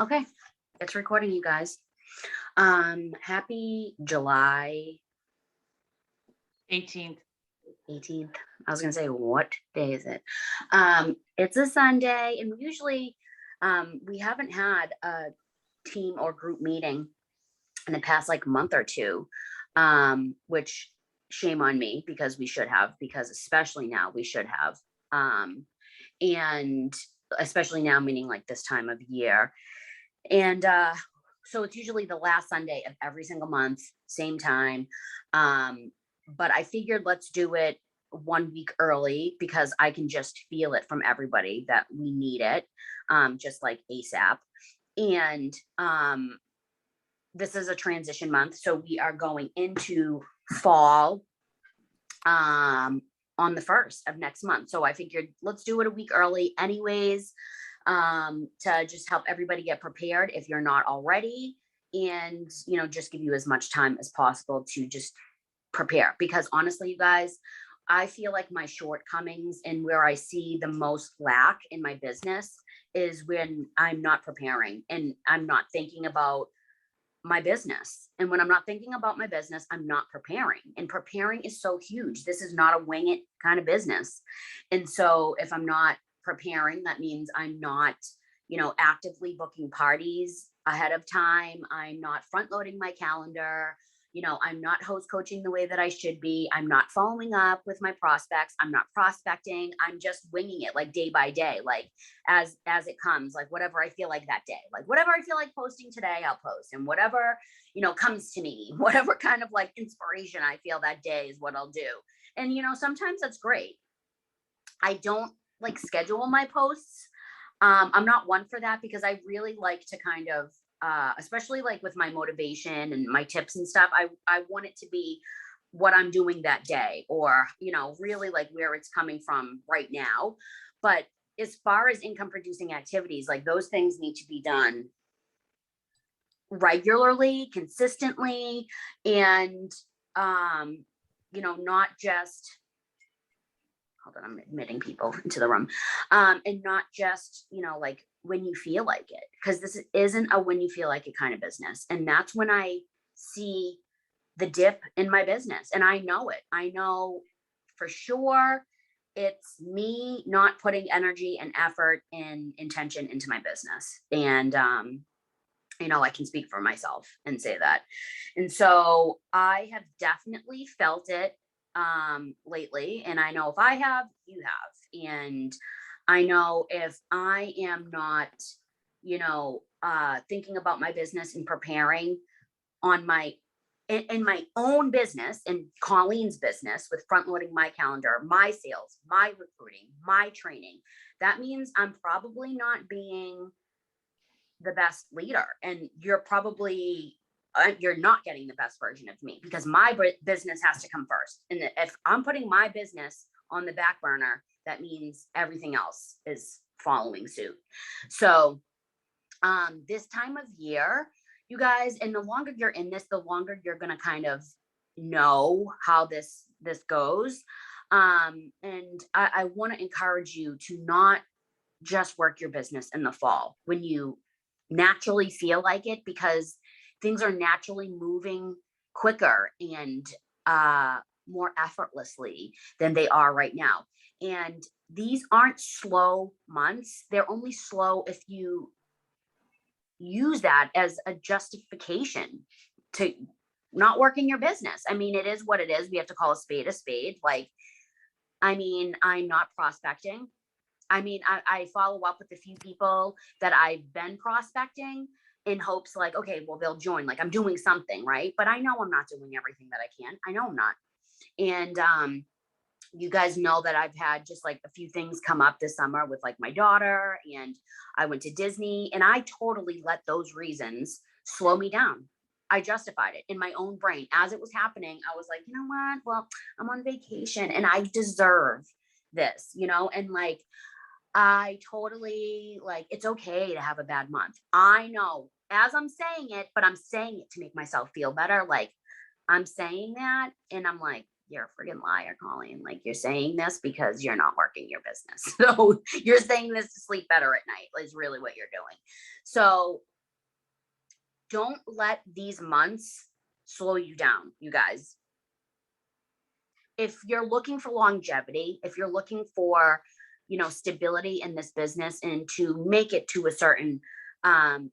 Okay, it's recording, you guys. Happy July 18th. 18th. I was gonna say, what day is it? It's a Sunday, and usually, we haven't had a team or group meeting in the past like month or two. Which shame on me because we should have, because especially now we should have. Um, and especially now, meaning like this time of year. And so it's usually the last Sunday of every single month, same time. But I figured let's do it 1 week early because I can just feel it from everybody that we need it, just like ASAP. And this is a transition month. So we are going into fall um, on the 1st of next month. So I figured let's do it a week early, anyways, to just help everybody get prepared if you're not already, and just give you as much time as possible to just prepare. Because honestly, you guys, I feel like my shortcomings and where I see the most lack in my business is when I'm not preparing and I'm not thinking about my business. And when I'm not thinking about my business, I'm not preparing. And preparing is so huge. This is not a wing it kind of business. And so if I'm not preparing, that means I'm not, actively booking parties ahead of time. I'm not front loading my calendar. I'm not host coaching the way that I should be. I'm not following up with my prospects. I'm not prospecting. I'm just winging it like day by day, like as it comes, like whatever I feel like that day, like whatever I feel like posting today, I'll post, and whatever comes to me, whatever kind of like inspiration I feel that day is what I'll do. And sometimes that's great. I don't like schedule my posts. I'm not one for that because I really like to kind of, especially like with my motivation and my tips and stuff, I want it to be what I'm doing that day, or really like where it's coming from right now. But as far as income producing activities, like those things need to be done regularly, consistently, and not just, hold on, I'm admitting people into the room, and not just like when you feel like it, because this isn't a when you feel like it kind of business. And that's when I see the dip in my business, and I know it. I know for sure it's me not putting energy and effort and intention into my business. And I can speak for myself and say that. And so I have definitely felt it lately. And I know if I have, you have. And I know if I am not, thinking about my business and preparing on in my own business and Colleen's business with front loading my calendar, my sales, my recruiting, my training, that means I'm probably not being the best leader, and you're not getting the best version of me, because my business has to come first. And if I'm putting my business on the back burner, that means everything else is following suit. So this time of year, you guys, and the longer you're in this, the longer you're going to kind of know how this goes. And I want to encourage you to not just work your business in the fall when you naturally feel like it, because things are naturally moving quicker and more effortlessly than they are right now. And these aren't slow months. They're only slow if you use that as a justification to not working your business. I mean, it is what it is. We have to call a spade a spade. Like, I mean, I'm not prospecting. I mean, I follow up with a few people that I've been prospecting in hopes like, okay, well, they'll join. Like I'm doing something, right? But I know I'm not doing everything that I can. I know I'm not. And you guys know that I've had just like a few things come up this summer with like my daughter, and I went to Disney, and I totally let those reasons slow me down. I justified it in my own brain as it was happening. I was like, you know what? Well, I'm on vacation and I deserve this, and like I totally, like, it's okay to have a bad month. I know as I'm saying it, but I'm saying it to make myself feel better. Like I'm saying that and I'm like, you're a friggin' liar, Colleen. Like, you're saying this because you're not working your business. So you're saying this to sleep better at night is really what you're doing. So don't let these months slow you down, you guys. If you're looking for longevity, if you're looking for, stability in this business and to make it to a certain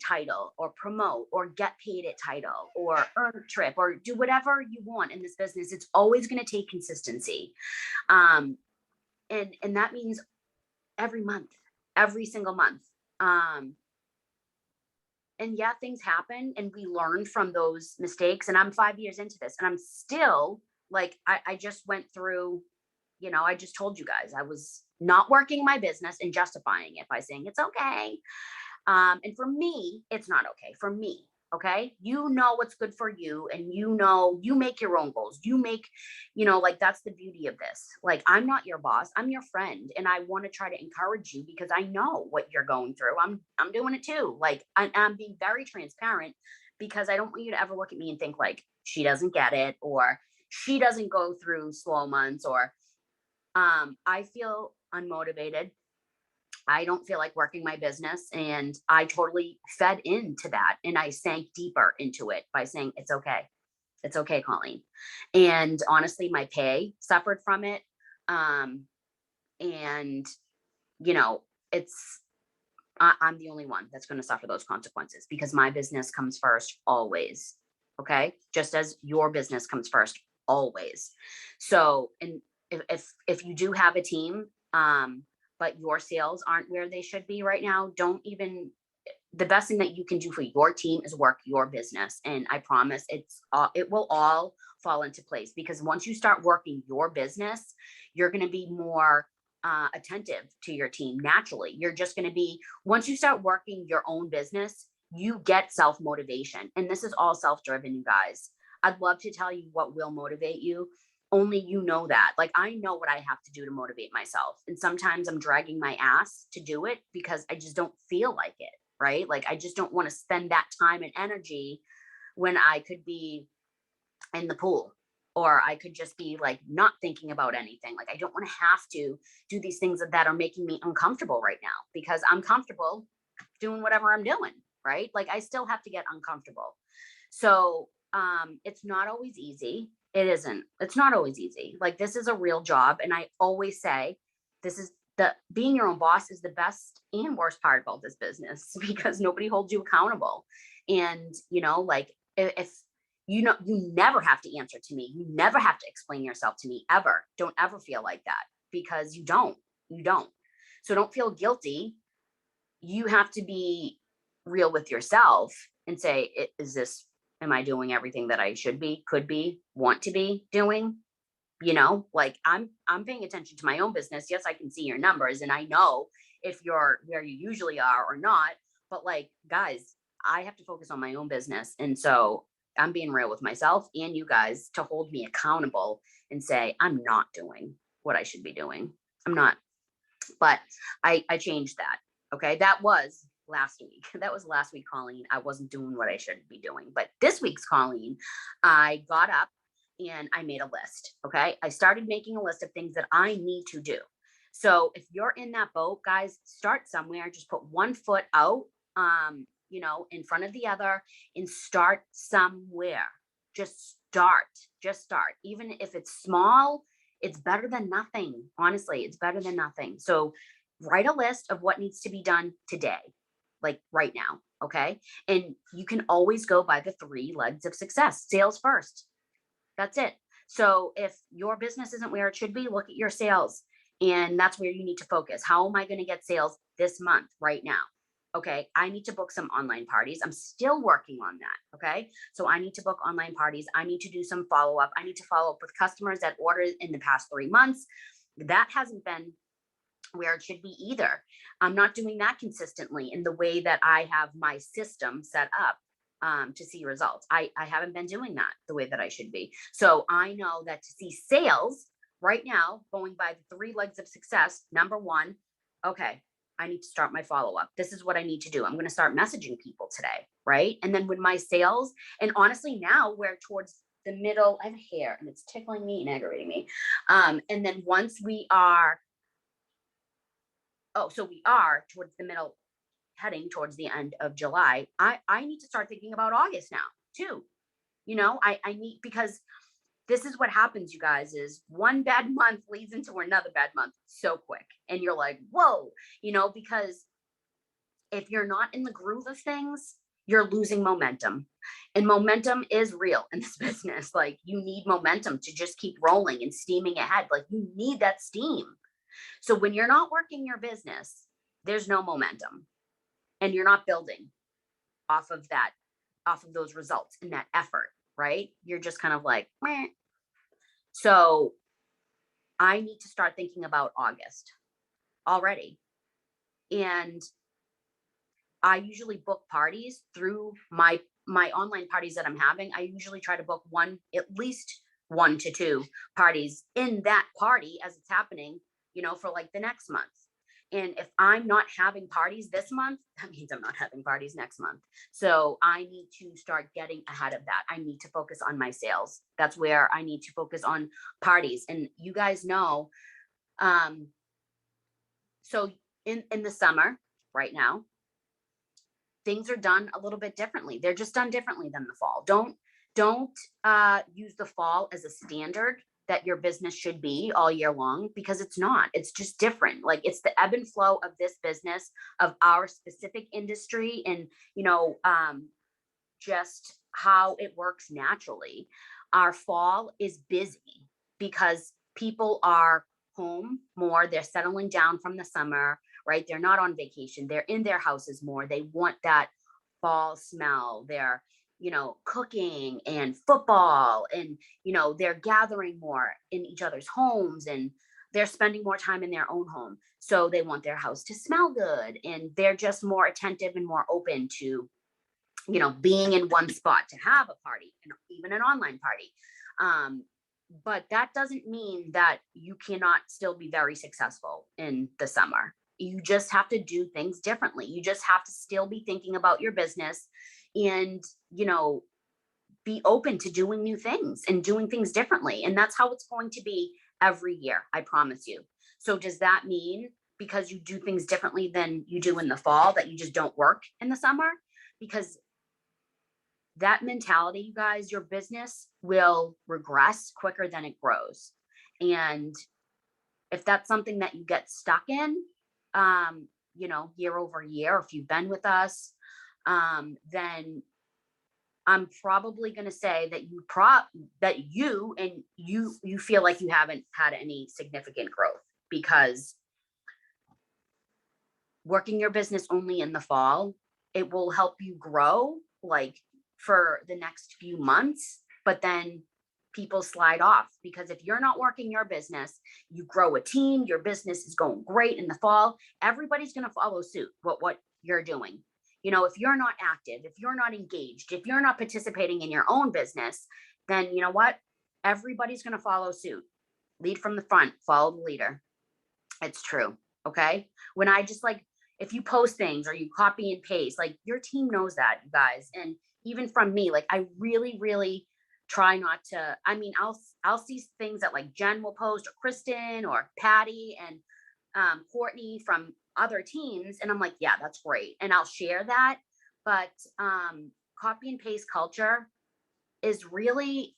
title or promote or get paid at title or earn a trip or do whatever you want in this business, it's always going to take consistency. Um, and that means every month, every single month. And yeah, things happen and we learn from those mistakes. And I'm 5 years into this and I'm still like, I just went through, I just told you guys I was not working my business and justifying it by saying it's okay. And for me, it's not okay for me. Okay. You know what's good for you. And you make your own goals. You make, like that's the beauty of this. Like, I'm not your boss. I'm your friend. And I want to try to encourage you because I know what you're going through. I'm doing it too. Like, I'm being very transparent because I don't want you to ever look at me and think like she doesn't get it or she doesn't go through slow months or, I feel unmotivated. I don't feel like working my business. And I totally fed into that. And I sank deeper into it by saying, it's okay. It's okay, Colleen. And honestly, my pay suffered from it. And, you know, it's, I'm the only one that's going to suffer those consequences because my business comes first always. Okay. Just as your business comes first always. So, and if you do have a team, but your sales aren't where they should be right now, don't even, the best thing that you can do for your team is work your business. And I promise it will all fall into place because once you start working your business, you're going to be more attentive to your team naturally. You're just going to be, once you start working your own business, you get self motivation. And this is all self driven, you guys. I'd love to tell you what will motivate you. Only you know that. Like, I know what I have to do to motivate myself. And sometimes I'm dragging my ass to do it because I just don't feel like it, right? Like, I just don't want to spend that time and energy when I could be in the pool or I could just be like not thinking about anything. Like, I don't want to have to do these things that are making me uncomfortable right now because I'm comfortable doing whatever I'm doing, right? Like, I still have to get uncomfortable. So it's not always easy. It isn't. It's not always easy. Like, this is a real job. And I always say this is the being your own boss is the best and worst part about this business because nobody holds you accountable. And, like if you never have to answer to me. You never have to explain yourself to me ever. Don't ever feel like that because you don't. You don't. So don't feel guilty. You have to be real with yourself and say, am I doing everything that I should be, could be, want to be doing? Like I'm paying attention to my own business. Yes, I can see your numbers and I know if you're where you usually are or not. But like, guys, I have to focus on my own business. And so I'm being real with myself and you guys to hold me accountable and say, I'm not doing what I should be doing. I'm not. But I changed that. Okay. That was last week. That was last week, Colleen. I wasn't doing what I should be doing. But this week's Colleen, I got up and I made a list. Okay. I started making a list of things that I need to do. So if you're in that boat, guys, start somewhere. Just put one foot out, in front of the other and start somewhere. Just start. Just start. Even if it's small, it's better than nothing. Honestly, it's better than nothing. So write a list of what needs to be done today, like right now. Okay. And you can always go by the 3 legs of success. Sales first. That's it. So if your business isn't where it should be, look at your sales. And that's where you need to focus. How am I going to get sales this month, right now? Okay, I need to book some online parties. I'm still working on that. Okay, so I need to book online parties. I need to do some follow up. I need to follow up with customers that ordered in the past 3 months. That hasn't been where it should be either. I'm not doing that consistently in the way that I have my system set up to see results. I haven't been doing that the way that I should be. So I know that to see sales right now, going by the 3 legs of success, number 1, okay, I need to start my follow up. This is what I need to do. I'm going to start messaging people today. Right. And then when my sales, and honestly, now we're towards the middle, I have hair and it's tickling me and aggravating me. And then once we are, so we are towards the middle, heading towards the end of July, I need to start thinking about August now too. I need, because this is what happens, you guys, is one bad month leads into another bad month so quick. And you're like, whoa, because if you're not in the groove of things, you're losing momentum. And momentum is real in this business. Like, you need momentum to just keep rolling and steaming ahead. Like, you need that steam. So when you're not working your business, there's no momentum, and you're not building off of that, off of those results and that effort, right? You're just kind of like, meh. So I need to start thinking about August already. And I usually book parties through my online parties that I'm having. I usually try to book at least 1 to 2 parties in that party as it's happening, for like the next month. And if I'm not having parties this month, that means I'm not having parties next month. So I need to start getting ahead of that. I need to focus on my sales. That's where I need to focus on parties. And you guys know, so in the summer right now, things are done a little bit differently. They're just done differently than the fall. Don't use the fall as a standard that your business should be all year long, because it's not. It's just different. Like, it's the ebb and flow of this business, of our specific industry, and just how it works naturally. Our fall is busy because people are home more. They're settling down from the summer, right? They're not on vacation. They're in their houses more. They want that fall smell. They're, cooking and football, and, they're gathering more in each other's homes, and they're spending more time in their own home. So they want their house to smell good, and they're just more attentive and more open to, being in one spot to have a party, and even an online party. But that doesn't mean that you cannot still be very successful in the summer. You just have to do things differently. You just have to still be thinking about your business, and, be open to doing new things and doing things differently. And that's how it's going to be every year, I promise you. So does that mean because you do things differently than you do in the fall that you just don't work in the summer? Because that mentality, you guys, your business will regress quicker than it grows. And if that's something that you get stuck in, year over year, if you've been with us, then I'm probably going to say that you feel like you haven't had any significant growth, because working your business only in the fall, it will help you grow like for the next few months, but then people slide off, because if you're not working your business, you grow a team, your business is going great in the fall, everybody's going to follow suit what you're doing. If you're not active, if you're not engaged, if you're not participating in your own business, then you know what? Everybody's going to follow suit. Lead from the front, follow the leader. It's true. Okay. When I just like, if you post things or you copy and paste, like, your team knows that, you guys. And even from me, like, I really, really try not to, I'll see things that like Jen will post, or Kristen, or Patty, and Courtney from other teams, and I'm like, yeah, that's great, and I'll share that. But copy and paste culture is really,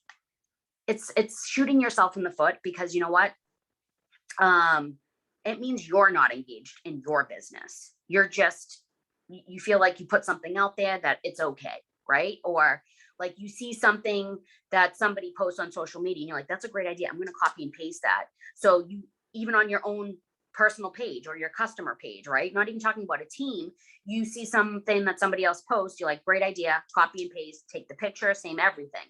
it's shooting yourself in the foot, because you know what, it means you're not engaged in your business. You're just, you feel like you put something out there that it's okay, right? Or like, you see something that somebody posts on social media and you're like, that's a great idea, I'm going to copy and paste that. So you, even on your own personal page or your customer page, right? Not even talking about a team, you see something that somebody else posts, you're like, great idea, copy and paste, take the picture, same everything.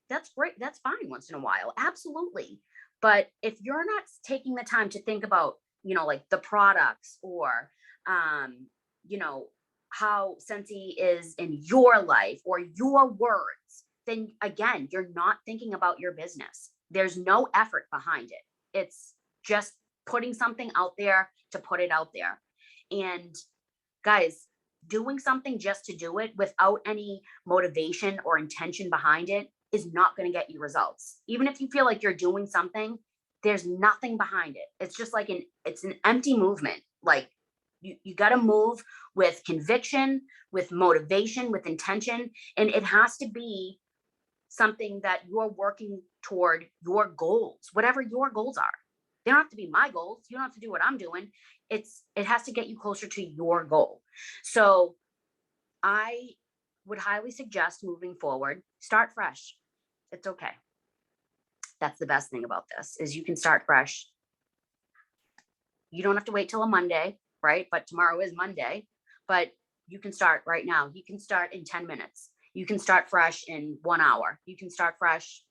That's great. That's fine once in a while. Absolutely. But if you're not taking the time to think about, like the products, or, how Scentsy is in your life or your words, then again, you're not thinking about your business. There's no effort behind it. It's just putting something out there to put it out there. And guys, doing something just to do it without any motivation or intention behind it is not going to get you results. Even if you feel like you're doing something, there's nothing behind it. It's just like it's an empty movement. Like you got to move with conviction, with motivation, with intention. And it has to be something that you're working toward your goals, whatever your goals are. They don't have to be my goals. You don't have to do what I'm doing. It has to get you closer to your goal. So I would highly suggest moving forward, start fresh. It's okay. That's the best thing about this is you can start fresh. You don't have to wait till a Monday, right? But tomorrow is Monday, but you can start right now. You can start in 10 minutes. You can start fresh in 1 hour. You can start fresh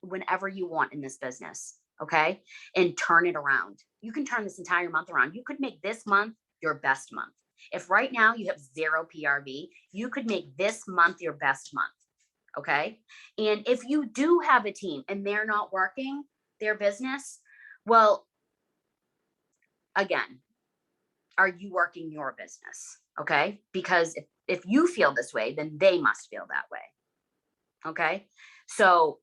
whenever you want in this business. Okay. And turn it around. You can turn this entire month around. You could make this month your best month. If right now you have 0 PRV, you could make this month your best month. Okay. And if you do have a team and they're not working their business, well, again, are you working your business? Okay. Because if you feel this way, then they must feel that way. Okay. So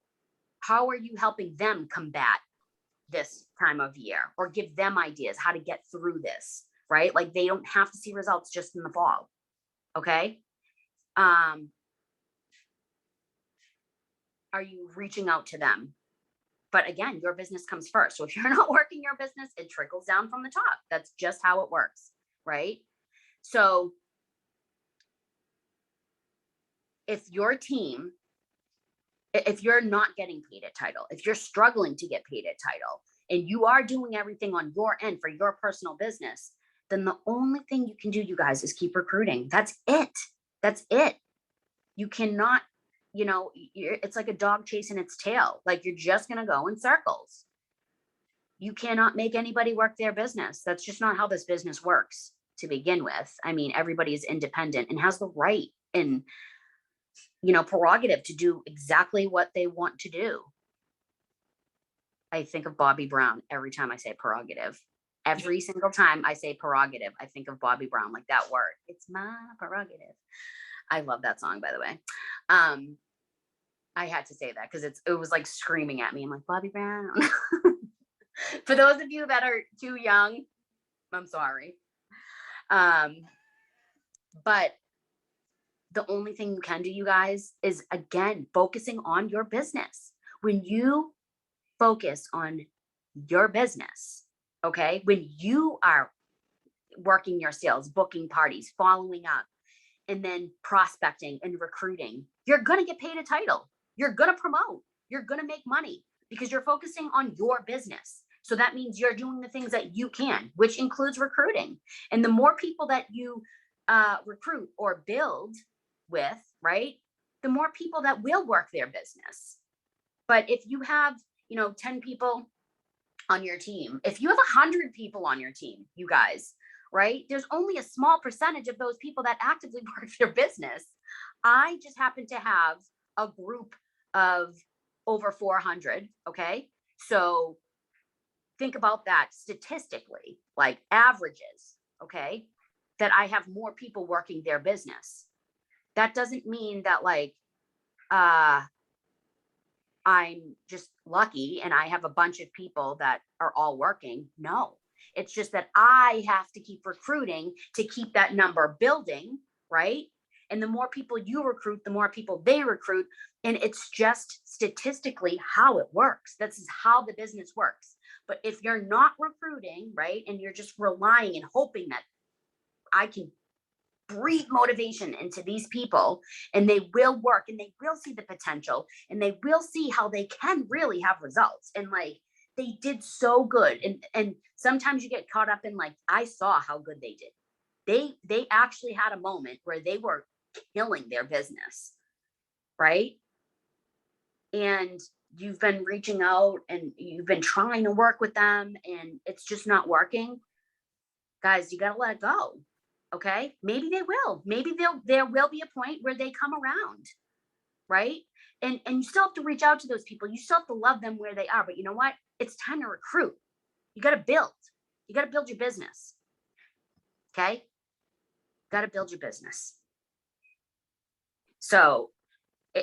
how are you helping them combat this time of year or give them ideas how to get through this? Right. Like they don't have to see results just in the fall. Okay. Are you reaching out to them? But again, your business comes first. So if you're not working your business, it trickles down from the top. That's just how it works. Right. So if your team, if you're not getting paid at title, if you're struggling to get paid at title, and you are doing everything on your end for your personal business, then the only thing you can do, you guys, is keep recruiting. That's it. That's it. You cannot, it's like a dog chasing its tail. Like you're just going to go in circles. You cannot make anybody work their business. That's just not how this business works to begin with. I mean, everybody is independent and has the right and, prerogative to do exactly what they want to do. I think of Bobbi Brown every time I say prerogative. Every single time I say prerogative, I think of Bobbi Brown, like that word. It's my prerogative. I love that song, by the way. I had to say that because it was like screaming at me. I'm like, Bobbi Brown. For those of you that are too young, I'm sorry. But the only thing you can do, you guys, is again, focusing on your business. When you focus on your business, okay, when you are working your sales, booking parties, following up, and then prospecting and recruiting, you're going to get paid a title. You're going to promote. You're going to make money because you're focusing on your business. So that means you're doing the things that you can, which includes recruiting. And the more people that you recruit or build with, right, the more people that will work their business. But if you have, 10 people on your team, if you have 100 people on your team, you guys, right, there's only a small percentage of those people that actively work their business. I just happen to have a group of over 400. Okay. So think about that statistically, like averages. Okay. That I have more people working their business. That doesn't mean that like, I'm just lucky and I have a bunch of people that are all working. No, it's just that I have to keep recruiting to keep that number building, right? And the more people you recruit, the more people they recruit. And it's just statistically how it works. This is how the business works. But if you're not recruiting, right, and you're just relying and hoping that I can breathe motivation into these people and they will work and they will see the potential and they will see how they can really have results, and like they did so good, and sometimes you get caught up in like, I saw how good they did. They actually had a moment where they were killing their business, right? And you've been reaching out and you've been trying to work with them and it's just not working. Guys, you got to let it go. Okay. Maybe they will. Maybe there will be a point where they come around. Right. And you still have to reach out to those people. You still have to love them where they are. But you know what? It's time to recruit. You got to build. You got to build your business. Okay. Got to build your business. So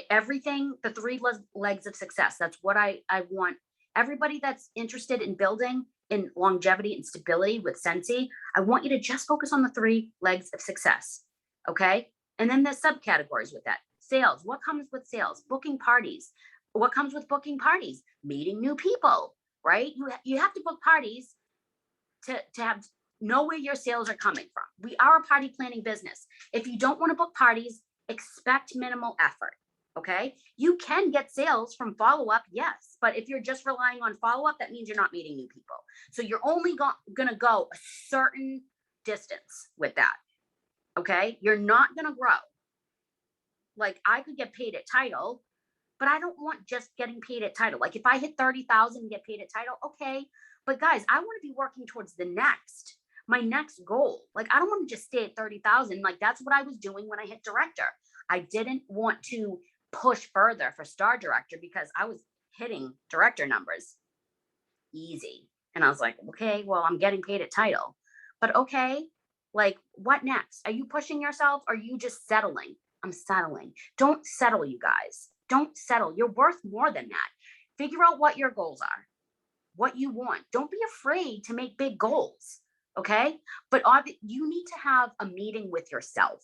Everything, the three legs of success. That's what I want everybody that's interested in building in longevity and stability with Scentsy. I want you to just focus on the three legs of success. Okay. And then the subcategories with that: sales. What comes with sales? Booking parties. What comes with booking parties? Meeting new people, right? You have to book parties to have know where your sales are coming from. We are a party planning business. If you don't want to book parties, expect minimal effort. Okay. You can get sales from follow up, yes. But if you're just relying on follow up, that means you're not meeting new people. So you're only going to go a certain distance with that. Okay. You're not going to grow. Like, I could get paid at title, but I don't want just getting paid at title. Like, if I hit 30,000 and get paid at title, okay. But guys, I want to be working towards my next goal. Like, I don't want to just stay at 30,000. Like, that's what I was doing when I hit director. I didn't want to push further for star director because I was hitting director numbers easy. And I was like, okay, well, I'm getting paid at title, but okay, like, what next? Are you pushing yourself? Or are you just settling? I'm settling. Don't settle, you guys. Don't settle. You're worth more than that. Figure out what your goals are, what you want. Don't be afraid to make big goals. Okay. But you need to have a meeting with yourself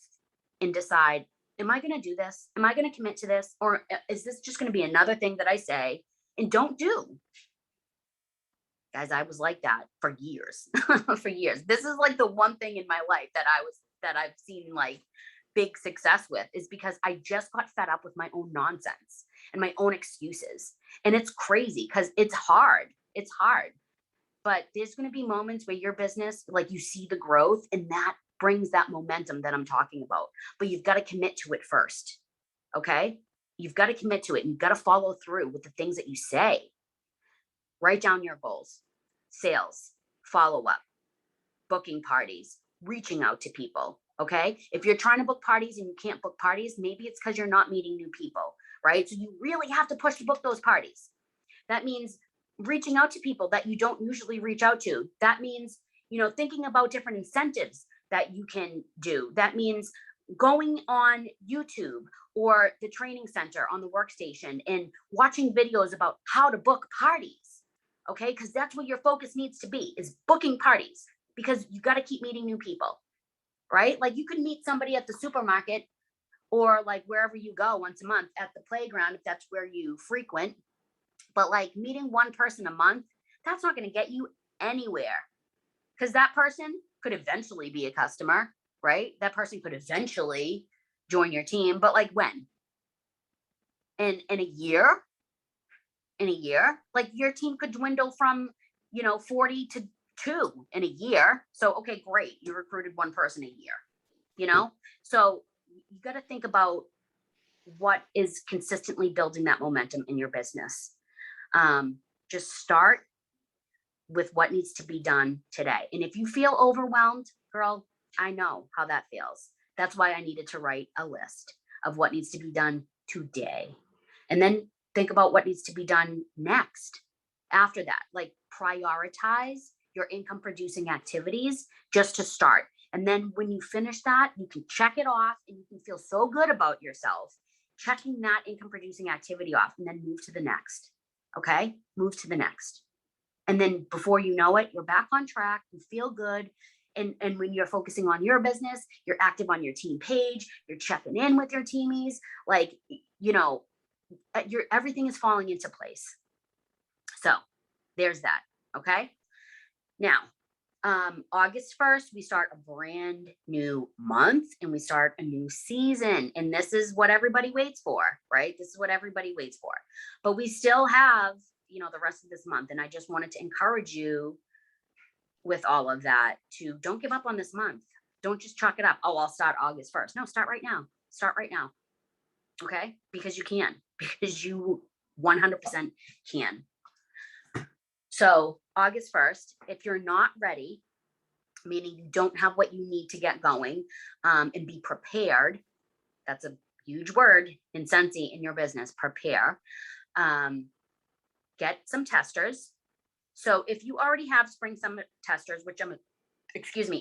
and decide, am I going to do this? Am I going to commit to this? Or is this just going to be another thing that I say and don't do? Guys, I was like that for years. For years. This is like the one thing in my life that I've seen like big success with, is because I just got fed up with my own nonsense and my own excuses. And it's crazy because it's hard. It's hard. But there's going to be moments where your business, like, you see the growth, and that brings that momentum that I'm talking about. But you've got to commit to it first. Okay. You've got to commit to it, and you've got to follow through with the things that you say. Write down your goals: sales, follow up, booking parties, reaching out to people. Okay. If you're trying to book parties and you can't book parties, maybe it's because you're not meeting new people, right? So you really have to push to book those parties. That means reaching out to people that you don't usually reach out to. That means, thinking about different incentives that you can do. That means going on YouTube or the training center on the workstation and watching videos about how to book parties. Okay. Because that's what your focus needs to be, is booking parties, because you got to keep meeting new people, right? Like, you could meet somebody at the supermarket or like wherever you go once a month, at the playground, if that's where you frequent. But like, meeting one person a month, that's not going to get you anywhere, because that person could eventually be a customer, right? That person could eventually join your team. But like, when? In a year? In a year? Like, your team could dwindle from, 40 to 2 in a year. So, okay, great. You recruited one person a year, So you got to think about what is consistently building that momentum in your business. Just start with what needs to be done today. And if you feel overwhelmed, girl, I know how that feels. That's why I needed to write a list of what needs to be done today. And then think about what needs to be done next after that. Like, prioritize your income producing activities just to start. And then when you finish that, you can check it off and you can feel so good about yourself checking that income producing activity off, and then move to the next. Okay. Move to the next. And then before you know it, you're back on track. You feel good. And when you're focusing on your business, you're active on your team page, you're checking in with your teamies, like, everything is falling into place. So there's that. Okay. Now, August 1st, we start a brand new month and we start a new season. And this is what everybody waits for, right? This is what everybody waits for. But we still have, the rest of this month. And I just wanted to encourage you with all of that to don't give up on this month. Don't just chalk it up. Oh, I'll start August 1st. No, start right now. Start right now. Okay? Because you can, because you 100% can. So August 1st, if you're not ready, meaning you don't have what you need to get going, and be prepared, that's a huge word in Scentsy in your business, prepare, get some testers. So if you already have spring summer testers, which I'm,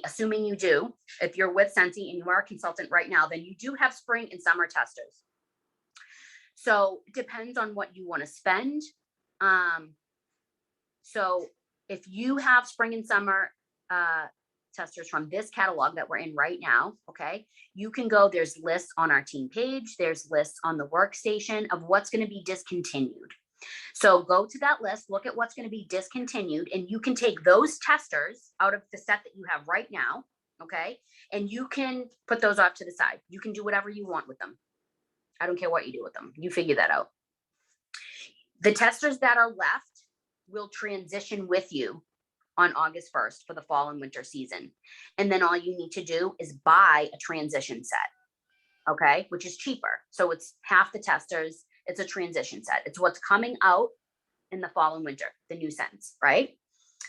assuming you do, if you're with Scentsy and you are a consultant right now, then you do have spring and summer testers. So it depends on what you want to spend. So if you have spring and summer testers from this catalog that we're in right now, okay, you can go, there's lists on our team page, there's lists on the workstation of what's going to be discontinued. So go to that list, look at what's going to be discontinued, and you can take those testers out of the set that you have right now, okay, and you can put those off to the side. You can do whatever you want with them. I don't care what you do with them. You figure that out. The testers that are left will transition with you on August 1st for the fall and winter season. And then all you need to do is buy a transition set, okay, which is cheaper. So it's half the testers. It's a transition set. It's what's coming out in the fall and winter, the new scents, right?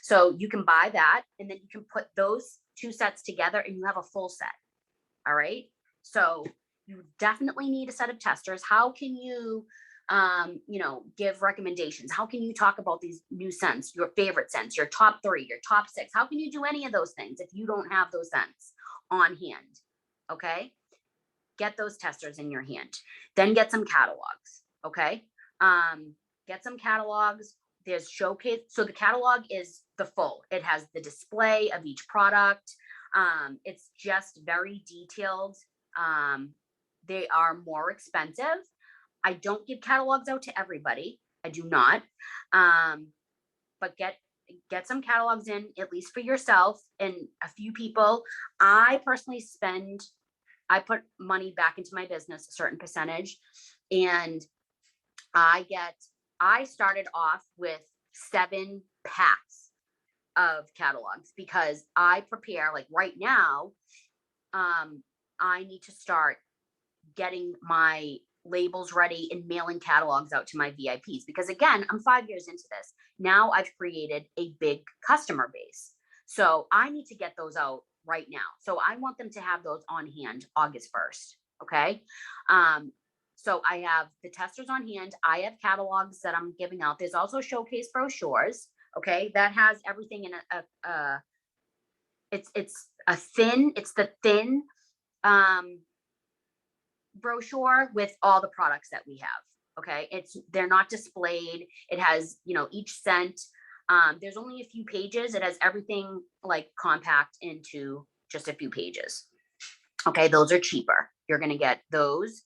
So you can buy that, and then you can put those two sets together and you have a full set. All right. So you definitely need a set of testers. How can you, give recommendations? How can you talk about these new scents, your favorite scents, your top 3, your top 6? How can you do any of those things if you don't have those scents on hand? Okay. Get those testers in your hand. Then get some catalogs. Okay. Get some catalogs. There's showcase. So the catalog is the full. It has the display of each product. It's just very detailed. They are more expensive. I don't give catalogs out to everybody. I do not. But get some catalogs in, at least for yourself and a few people. I personally put money back into my business, a certain percentage, and I started off with 7 packs of catalogs because I prepare, like right now, I need to start getting my labels ready and mailing catalogs out to my VIPs because again, I'm 5 years into this. Now I've created a big customer base. So I need to get those out right now. So I want them to have those on hand August 1st. Okay. So I have the testers on hand. I have catalogs that I'm giving out. There's also showcase brochures. Okay. That has everything in it's the thin, brochure with all the products that we have. Okay. They're not displayed. It has, each scent. There's only a few pages. It has everything like compact into just a few pages. Okay. Those are cheaper. You're going to get those.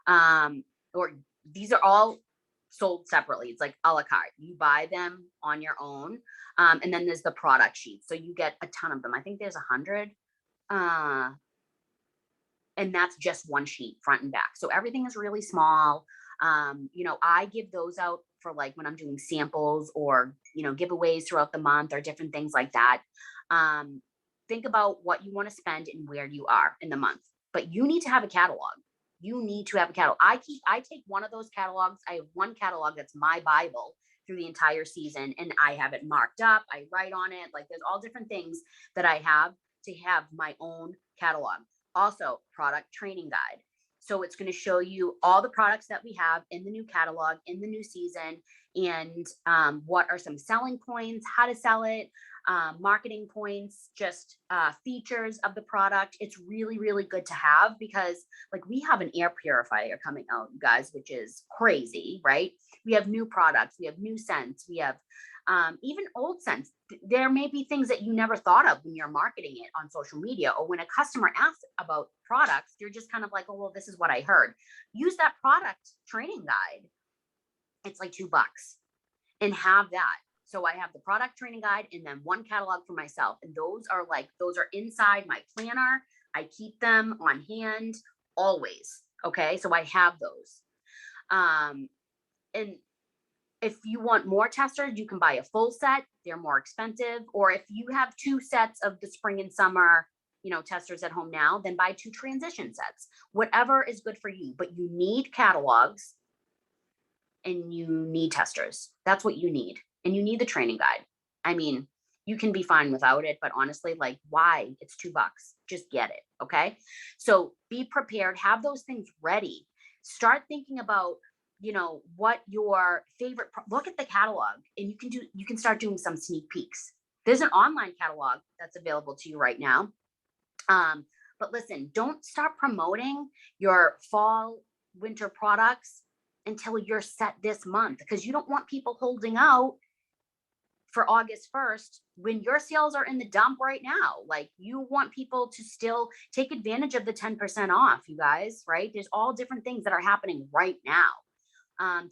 Or these are all sold separately. It's like a la carte. You buy them on your own. And then there's the product sheet. So you get a ton of them. I think there's 100. And that's just one sheet, front and back. So everything is really small. I give those out for like when I'm doing samples or, giveaways throughout the month or different things like that. Think about what you want to spend and where you are in the month, but you need to have a catalog. You need to have a catalog. I take one of those catalogs. I have one catalog that's my Bible through the entire season, and I have it marked up. I write on it. Like there's all different things that I have to have my own catalog. Also, product training guide. So it's going to show you all the products that we have in the new catalog, in the new season, and what are some selling points, how to sell it, marketing points, just features of the product. It's really, really good to have because like we have an air purifier coming out, guys, which is crazy, right? We have new products, we have new scents, we have even old scents. There may be things that you never thought of when you're marketing it on social media, or when a customer asks about products, you're just kind of like, oh, well, this is what I heard. Use that product training guide. It's like $2 and have that. So I have the product training guide and then one catalog for myself. And those are inside my planner. I keep them on hand always. Okay. So I have those. And if you want more testers, you can buy a full set. They're more expensive. Or if you have 2 sets of the spring and summer, testers at home now, then buy 2 transition sets. Whatever is good for you. But you need catalogs and you need testers. That's what you need. And you need the training guide. I mean, you can be fine without it, but honestly, like, why? It's $2. Just get it. Okay. So be prepared. Have those things ready. Start thinking about what your favorite, look at the catalog, and you can start doing some sneak peeks. There's an online catalog that's available to you right now. But listen, don't start promoting your fall winter products until you're set this month, because you don't want people holding out for August 1st when your sales are in the dump right now. Like, you want people to still take advantage of the 10% off, you guys, right? There's all different things that are happening right now.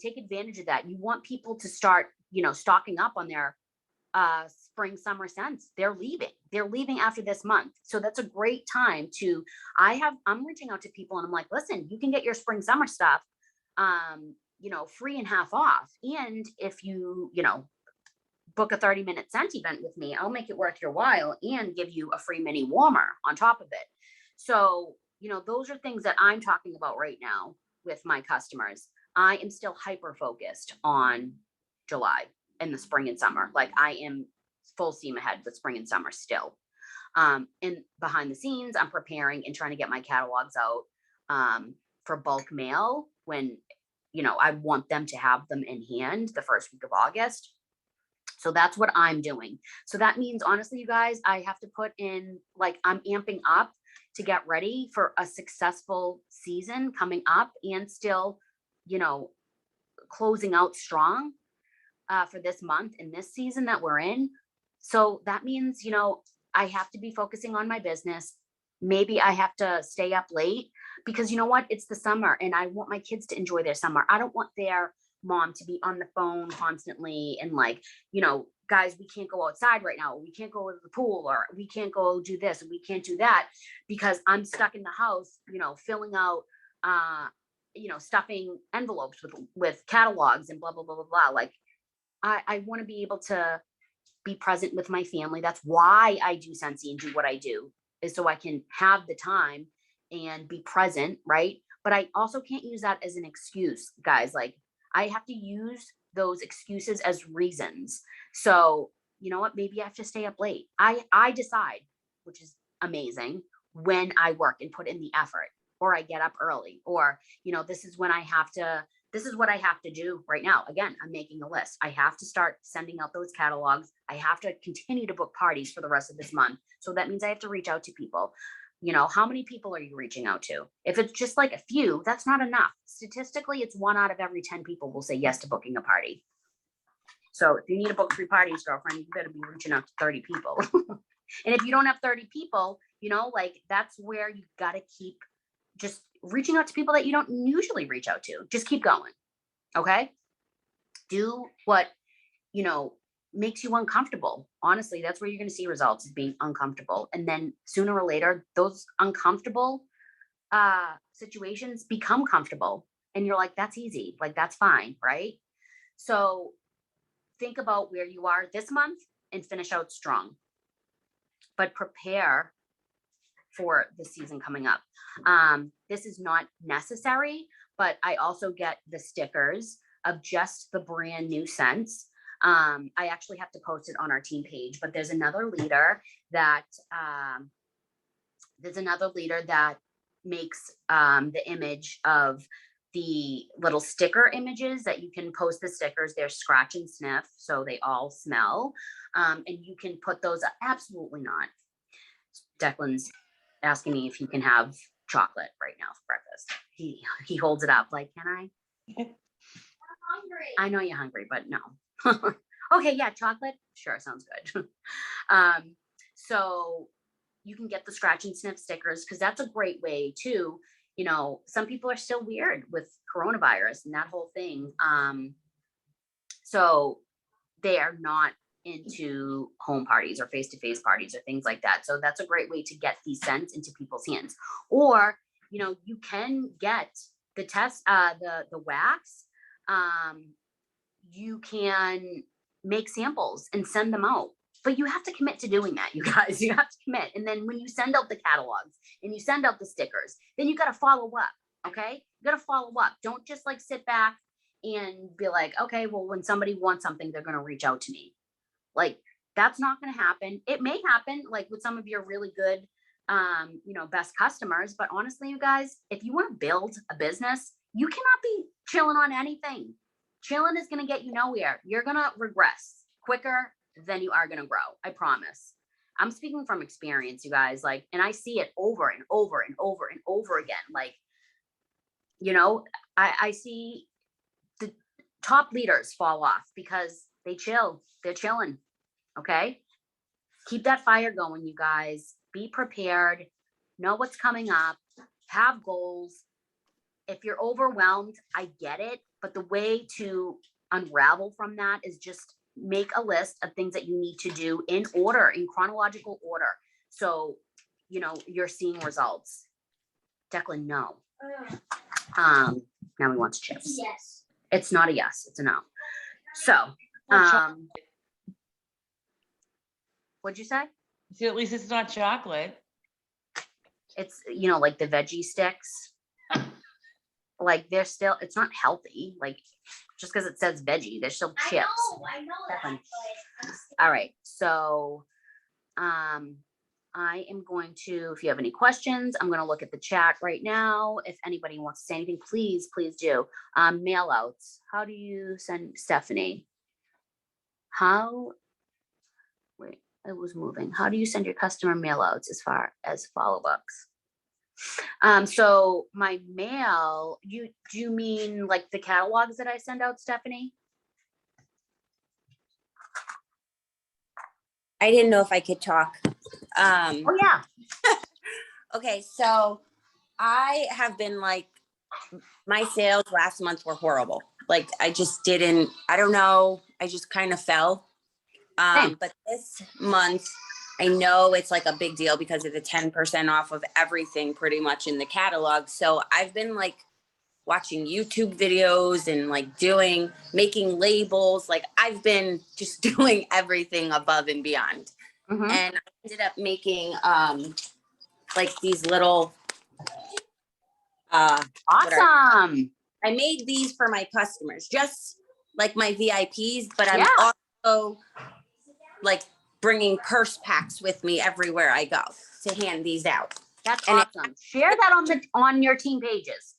Take advantage of that. You want people to start, stocking up on their spring summer scents. They're leaving after this month. So that's a great time to, I'm reaching out to people and I'm like, listen, you can get your spring summer stuff, free and half off. And if you book a 30-minute scent event with me, I'll make it worth your while and give you a free mini warmer on top of it. So, those are things that I'm talking about right now with my customers. I am still hyper focused on July and the spring and summer. Like, I am full steam ahead with spring and summer still. And behind the scenes, I'm preparing and trying to get my catalogs out for bulk mail when, I want them to have them in hand the first week of August. So that's what I'm doing. So that means, honestly, you guys, I have to put in, like, I'm amping up to get ready for a successful season coming up, and still, closing out strong for this month and this season that we're in. So that means, I have to be focusing on my business. Maybe I have to stay up late because, you know what? It's the summer and I want my kids to enjoy their summer. I don't want their mom to be on the phone constantly and like, guys, we can't go outside right now. We can't go to the pool, or we can't go do this and we can't do that because I'm stuck in the house, filling out, stuffing envelopes with catalogs and blah, blah, blah, blah, blah. Like, I want to be able to be present with my family. That's why I do Scentsy and do what I do, is so I can have the time and be present, right? But I also can't use that as an excuse, guys. Like, I have to use those excuses as reasons. So, you know what? Maybe I have to stay up late. I decide, which is amazing, when I work and put in the effort, or I get up early, or, this is what I have to do right now. Again, I'm making a list. I have to start sending out those catalogs. I have to continue to book parties for the rest of this month. So that means I have to reach out to people. How many people are you reaching out to? If it's just like a few, that's not enough. Statistically, it's 1 out of every 10 people will say yes to booking a party. So if you need to book 3 parties, girlfriend, you better be reaching out to 30 people. And if you don't have 30 people, that's where you got to keep just reaching out to people that you don't usually reach out to. Just keep going. Okay. Do what, makes you uncomfortable. Honestly, that's where you're going to see results, is being uncomfortable. And then sooner or later, those uncomfortable situations become comfortable. And you're like, that's easy. Like, that's fine. Right. So think about where you are this month and finish out strong, but prepare for the season coming up. This is not necessary, but I also get the stickers of just the brand new scents. I actually have to post it on our team page, but there's another leader that makes the image of the little sticker images that you can post the stickers. They're scratch and sniff, so they all smell. And you can put those up. Absolutely not. Declan's asking me if he can have chocolate right now for breakfast. He holds it up like, can I? I'm hungry. I know you're hungry, but no. Okay, yeah, chocolate. Sure, sounds good. So you can get the scratch and sniff stickers, because that's a great way too. Some people are still weird with coronavirus and that whole thing. So they are not into home parties or face-to-face parties or things like that. So that's a great way to get these scents into people's hands. Or, you can get the test, the wax. You can make samples and send them out, but you have to commit to doing that, you guys. You have to commit. And then when you send out the catalogs and you send out the stickers, then you got to follow up. Okay. You got to follow up. Don't just like sit back and be like, okay, well, when somebody wants something, they're going to reach out to me. Like, that's not going to happen. It may happen like with some of your really good, best customers. But honestly, you guys, if you want to build a business, you cannot be chilling on anything. Chilling is going to get you nowhere. You're going to regress quicker than you are going to grow. I promise. I'm speaking from experience, you guys. Like, and I see it over and over and over and over again. Like, I see top leaders fall off because they're chilling. Okay. Keep that fire going, you guys. Be prepared. Know what's coming up. Have goals. If you're overwhelmed, I get it. But the way to unravel from that is just make a list of things that you need to do in order, in chronological order. So, you're seeing results. Declan, no. Now he wants chips. Yes. It's not a yes, it's a no. So, what'd you say? See, at least it's not chocolate. It's, like the veggie sticks. Like they're still, it's not healthy. Like just because it says veggie, they're still chips. I know Definitely. that. All right. So, I am going to, if you have any questions, I'm going to look at the chat right now. If anybody wants to say anything, please do. Mail outs. How do you send, Stephanie? Wait, it was moving. How do you send your customer mail outs as far as follow-ups? So my mail, do you mean like the catalogs that I send out, Stephanie? I didn't know if I could talk. Oh yeah. Okay, so I have been like, my sales last month were horrible. Like I don't know. I just kind of fell. Same. But this month, I know it's like a big deal because of the 10% off of everything pretty much in the catalog. So I've been like watching YouTube videos and like making labels. Like I've been just doing everything above and beyond. Mhm. And I ended up making like these little Awesome. I made these for my customers, just like my VIPs, but I'm Yeah. also like bringing purse packs with me everywhere I go to hand these out. That's And awesome. Share that on your team pages.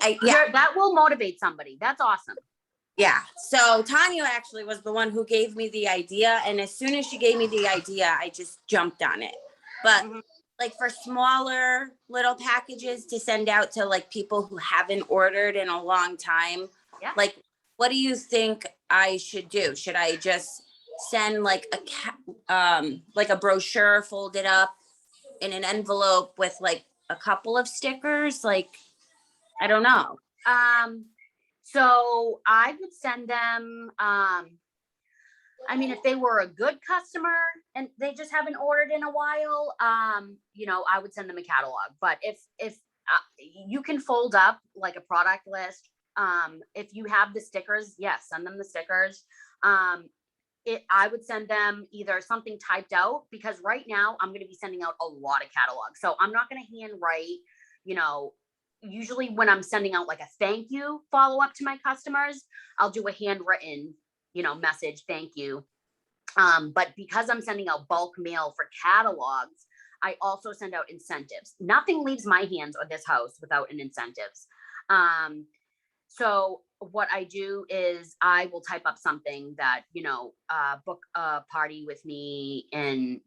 That will motivate somebody. That's awesome. Yeah. So Tanya actually was the one who gave me the idea. And as soon as she gave me the idea, I just jumped on it. But like for smaller little packages to send out to like people who haven't ordered in a long time, Yeah. like, what do you think I should do? Should I just send like a brochure folded up in an envelope with like a couple of stickers? Like, I don't know. So I would send them, if they were a good customer and they just haven't ordered in a while, I would send them a catalog. But if you can fold up like a product list, if you have the stickers, yes, send them the stickers. I would send them either something typed out, because right now I'm going to be sending out a lot of catalogs. So I'm not going to handwrite, usually when I'm sending out like a thank you follow up to my customers, I'll do a handwritten, message, thank you. But because I'm sending out bulk mail for catalogs, I also send out incentives. Nothing leaves my hands or this house without an incentives. So what I do is I will type up something that, book a party with me in,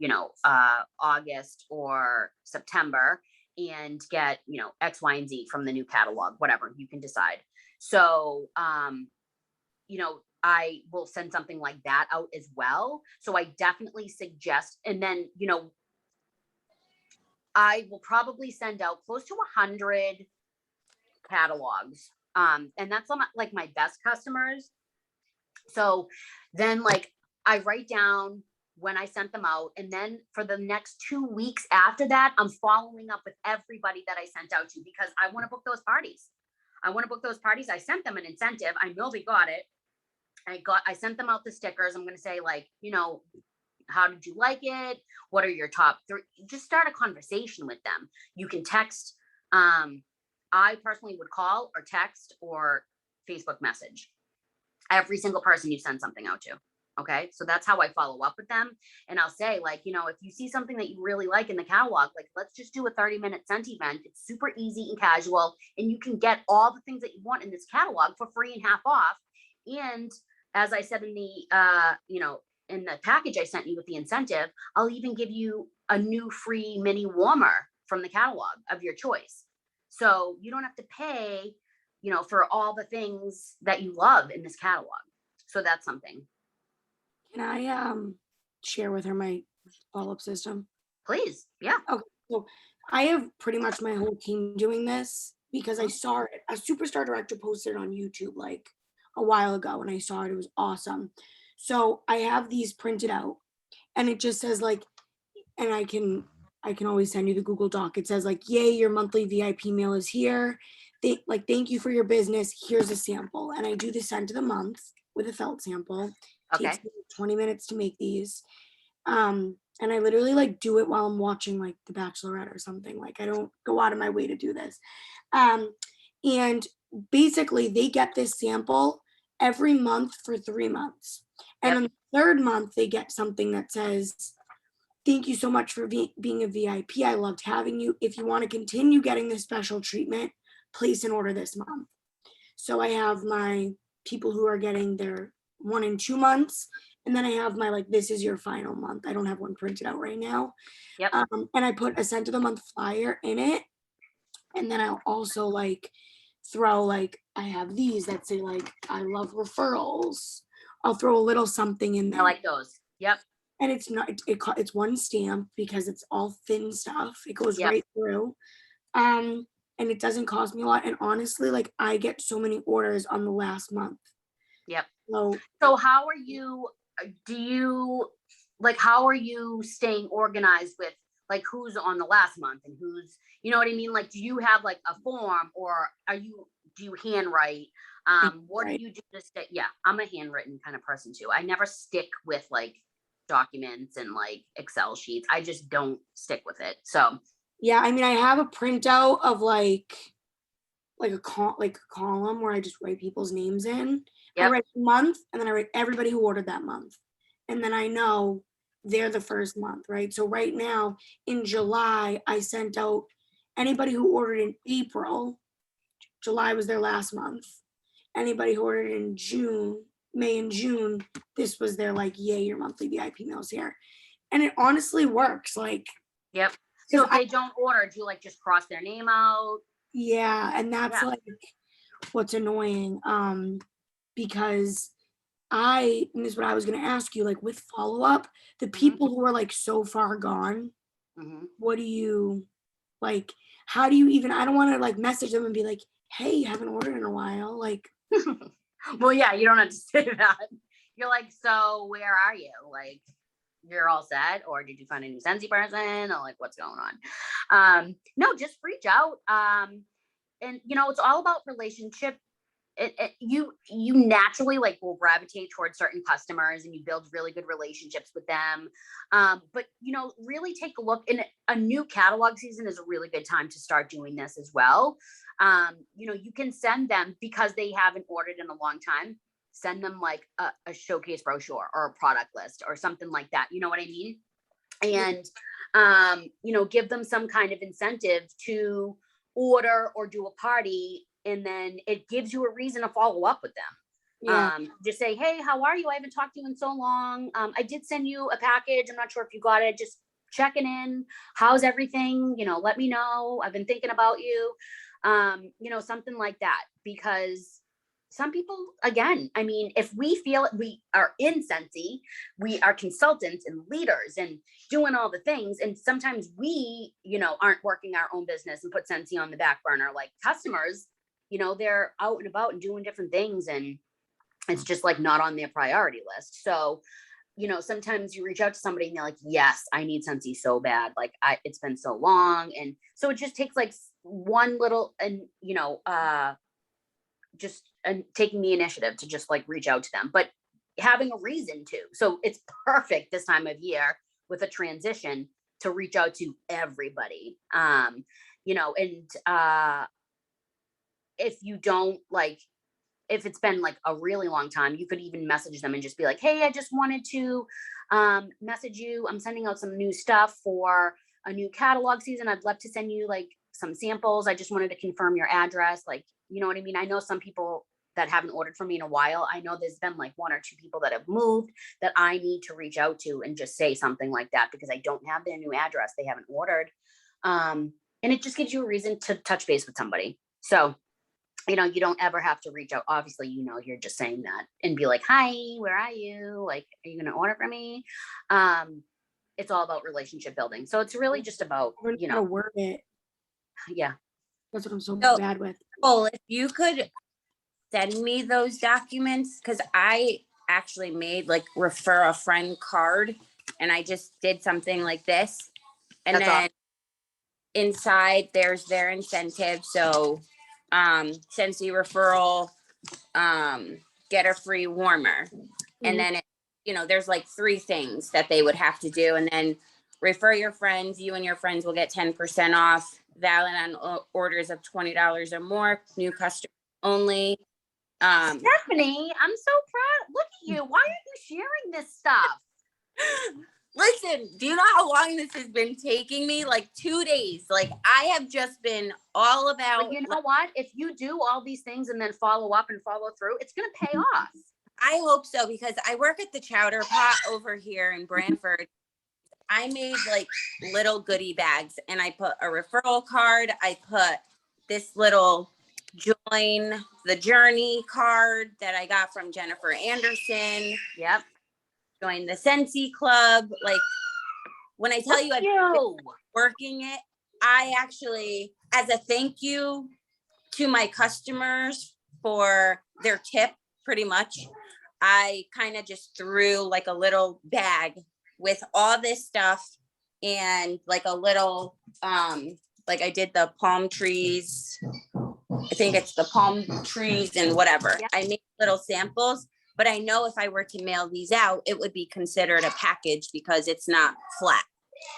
August or September, and get, X, Y, and Z from the new catalog, whatever you can decide. So, I will send something like that out as well. So I definitely suggest, and then, I will probably send out close to 100 catalogs. And that's like my best customers. So then like I write down when I sent them out, and then for the next 2 weeks after that, I'm following up with everybody that I sent out to, because I want to book those parties. I sent them an incentive. I know they got it. I sent them out the stickers. I'm going to say like, how did you like it? What are your top 3? Just start a conversation with them. You can text. I personally would call or text or Facebook message every single person you send something out to. Okay. So that's how I follow up with them. And I'll say like, if you see something that you really like in the catalog, like let's just do a 30-minute scent event. It's super easy and casual, and you can get all the things that you want in this catalog for free and half off. And as I said in the, in the package I sent you with the incentive, I'll even give you a new free mini warmer from the catalog of your choice. So you don't have to pay, for all the things that you love in this catalog. So that's something. Can I share with her my follow-up system? Please. Yeah. Okay, so I have pretty much my whole team doing this because I saw it. A superstar director posted it on YouTube like a while ago, and I saw it. It was awesome. So I have these printed out, and it just says like, and I can always send you the Google Doc. It says like, "Yay, your monthly VIP meal is here. Thank you for your business. Here's a sample." And I do the scent of the month with a felt sample. Okay. Takes me 20 minutes to make these. And I literally like do it while I'm watching like The Bachelorette or something. Like I don't go out of my way to do this. And basically they get this sample every month for 3 months. And Yep. on the third month, they get something that says, "Thank you so much for being a VIP. I loved having you. If you want to continue getting this special treatment, place an order this month." So I have my people who are getting their 1 and 2 months. And then I have my like, this is your final month. I don't have one printed out right now. Yep. And I put a scent of the month flyer in it. And then I'll also like throw like, I have these that say like, "I love referrals." I'll throw a little something in there. I like those. Yep. And it's not, it's one stamp because it's all thin stuff. It goes Yep. right through. And it doesn't cost me a lot. And honestly, like I get so many orders on the last month. Yep. So how are you, how are you staying organized with like who's on the last month and who's, you know what I mean? Like, do you have like a form or do you handwrite? What do Right. you do to stay? Yeah, I'm a handwritten kind of person too. I never stick with like documents and like Excel sheets. I just don't stick with it. So yeah, I mean, I have a printout of like a column where I just write people's names in. I Yep. write the month and then I write everybody who ordered that month. And then I know they're the first month, right? So right now in July, I sent out anybody who ordered in April. July was their last month. Anybody who ordered in June, May and June, this was their like, "Yay, your monthly VIP meals here." And it honestly works. Like, yep. So 'cause if they don't order, do you like just cross their name out? yeah, and that's Yeah. like what's annoying. Because and this is what I was gonna ask you, like with follow-up, the people who are like so far gone, Mhm. what do you like, how do you even, I don't wanna like message them and be like, "Hey, you haven't ordered in a while." Like, Well, yeah, you don't have to say that. You're like, so where are you? Like, you're all set, or did you find a new Sensi person, or like, what's going on? No, just reach out. And it's all about relationship. You naturally like will gravitate towards certain customers, and you build really good relationships with them. But really take a look. In a new catalog season is a really good time to start doing this as well. You can send them, because they haven't ordered in a long time, send them like a showcase brochure or a product list or something like that. You know what I mean? And give them some kind of incentive to order or do a party, and then it gives you a reason to follow up with them. yeah, Just say, "Hey, how are you? I haven't talked to you in so long. I did send you a package. I'm not sure if you got it. Just checking in. How's everything? Let me know. I've been thinking about you." Something like that. Because some people, again, I mean, if we feel we are in Sensi, we are consultants and leaders and doing all the things. And sometimes we, aren't working our own business and put Sensi on the back burner. Like customers, they're out and about and doing different things, and it's just like not on their priority list. So, sometimes you reach out to somebody and they're like, "Yes, I need Sensi so bad. Like it's been so long." And so it just takes like one little, and, just taking the initiative to just like reach out to them, but having a reason to. So it's perfect this time of year with a transition to reach out to everybody. And if you don't like, if it's been like a really long time, you could even message them and just be like, "Hey, I just wanted to message you. I'm sending out some new stuff for a new catalog season. I'd love to send you like some samples. I just wanted to confirm your address." Like, you know what I mean? I know some people that haven't ordered from me in a while. I know there's been like 1 or 2 people that have moved that I need to reach out to and just say something like that, because I don't have their new address. They haven't ordered. And it just gives you a reason to touch base with somebody. So you don't ever have to reach out. Obviously, you're just saying that and be like, hi, where are you? Like, are you going to order from me? It's all about relationship building. So it's really just about, Learn how to word it. yeah. That's what I'm so So- bad with. Well, if you could send me those documents, because I actually made like refer a friend card, and I just did something like this. And That's then inside there's their incentive. So since the referral, get a free warmer. And Mhm. then there's like 3 things that they would have to do. And then refer your friends, you and your friends will get 10% off, valid on orders of $20 or more, new customer only. Stephanie, I'm so proud. Look at you. Why aren't you sharing this stuff? Listen, do you know how long this has been taking me? Like 2 days. Like I have just been all about. But you know what? If you do all these things and then follow up and follow through, it's going to pay off. I hope so, because I work at the Chowder Pot over here in Brantford. I made like little goodie bags, and I put a referral card. I put this little join the journey card that I got from Jennifer Anderson. Yep. Join the Sensi Club. Like when I tell you I've been You. working it, I actually, as a thank you to my customers for their tip, pretty much, I kind of just threw like a little bag with all this stuff and like a little, like I did the palm trees. I think it's the palm trees and whatever. Yeah. I made little samples, but I know if I were to mail these out, it would be considered a package because it's not flat.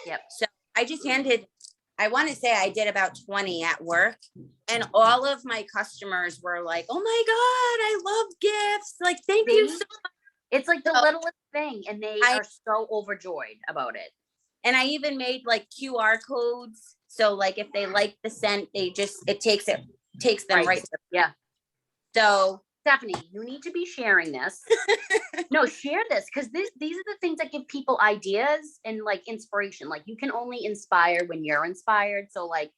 Yep. So I just I want to say I did about 20 at work, and all of my customers were like, oh my God, I love gifts. Like, thank you See? so. It's like the So- littlest thing, and they I- are so overjoyed about it. And I even made like QR codes. So like if they like the scent, it takes them right. Yeah. So Stephanie, you need to be sharing this. No, share this, because these are the things that give people ideas and like inspiration. Like, you can only inspire when you're inspired. So like,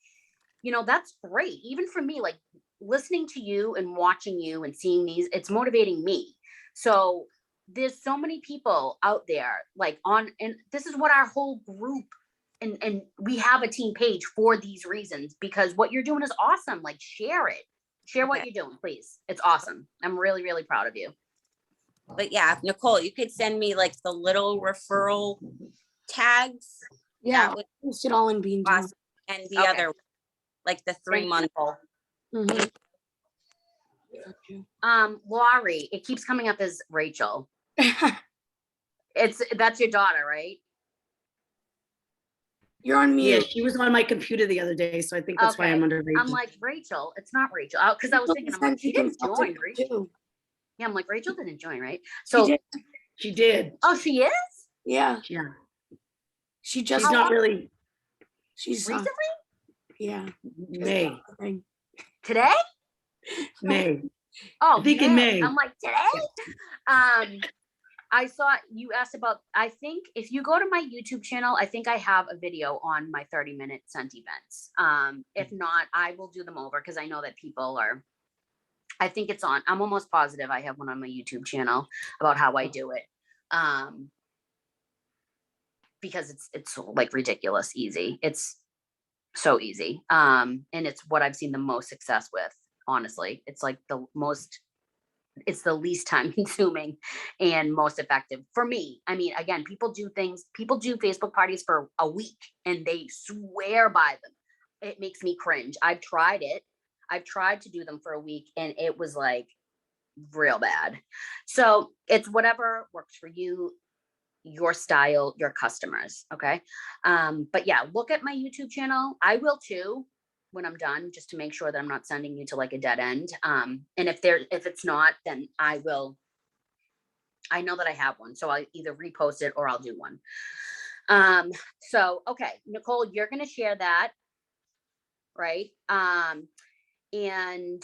that's great. Even for me, like listening to you and watching you and seeing these, it's motivating me. So there's so many people out there and this is what our whole group and we have a team page for these reasons, because what you're doing is awesome. Like, share it. Share what Okay. you're doing, please. It's awesome. I'm really, really proud of you. but yeah, Nicole, you could send me like the little referral tags. Yeah, That would post it all in Bean Town. awesome. And the Okay. other, like the 3-month. Mhm. Laurie, it keeps coming up as Rachel. That's your daughter, right? You're on Yeah, mute. she was on my computer the other day, so I think that's why Okay. I'm under I'm Rachel. like, Rachel, it's not Rachel. Because I was thinking, I'm like, she didn't join, right? Too. Yeah, I'm like, Rachel didn't join, right? She So, did. She did. oh, she is? Yeah, Yeah. she just She's not really she's Recently? yeah. May. Thing. Today? May. Oh, I think in May. I'm like, today? I saw you asked about, I think if you go to my YouTube channel, I think I have a video on my 30-minute scent events. If not, I will do them over, because I know that people are, I think it's on, I'm almost positive I have one on my YouTube channel about how I do it. Because it's like ridiculous easy. It's so easy. And it's what I've seen the most success with, honestly. It's like it's the least time consuming and most effective for me. I mean, again, people do Facebook parties for a week and they swear by them. It makes me cringe. I've tried it. I've tried to do them for a week and it was like real bad. So it's whatever works for you, your style, your customers. Okay. But yeah, look at my YouTube channel. I will too when I'm done, just to make sure that I'm not sending you to like a dead end. And if it's not, then I know that I have one. So I'll either repost it or I'll do one. So, okay, Nicole, you're going to share that. Right. And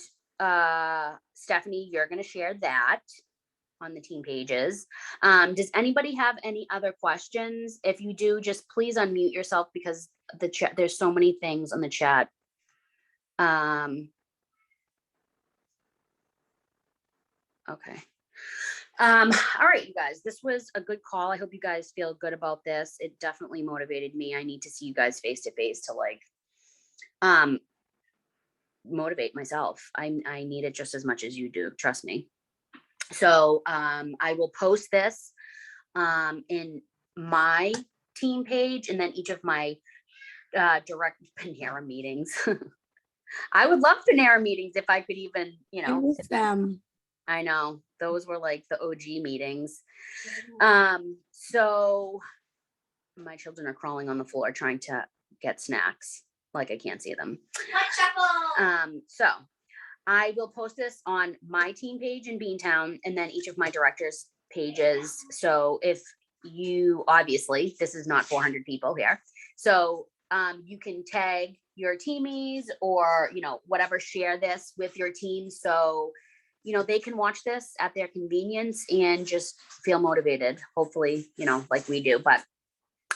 Stephanie, you're going to share that on the team pages. Does anybody have any other questions? If you do, just please unmute yourself, because the chat, there's so many things on the chat. Okay. All right, you guys, this was a good call. I hope you guys feel good about this. It definitely motivated me. I need to see you guys face to face to like, motivate myself. I need it just as much as you do. Trust me. So, I will post this, in my team page and then each of my, direct Panera meetings. I would love Panera meetings if I could even, I miss them. I know those were like the OG meetings. So my children are crawling on the floor trying to get snacks. Like I can't see them. So I will post this on my team page in Beantown and then each of my directors' pages. So if you, obviously, this is not 400 people here. So you can tag your teamies or, whatever, share this with your team. So, they can watch this at their convenience and just feel motivated, hopefully, like we do. But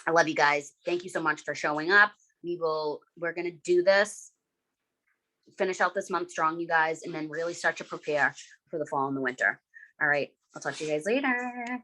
I love you guys. Thank you so much for showing up. We're going to do this, finish out this month strong, you guys, and then really start to prepare for the fall and the winter. All right. I'll talk to you guys later.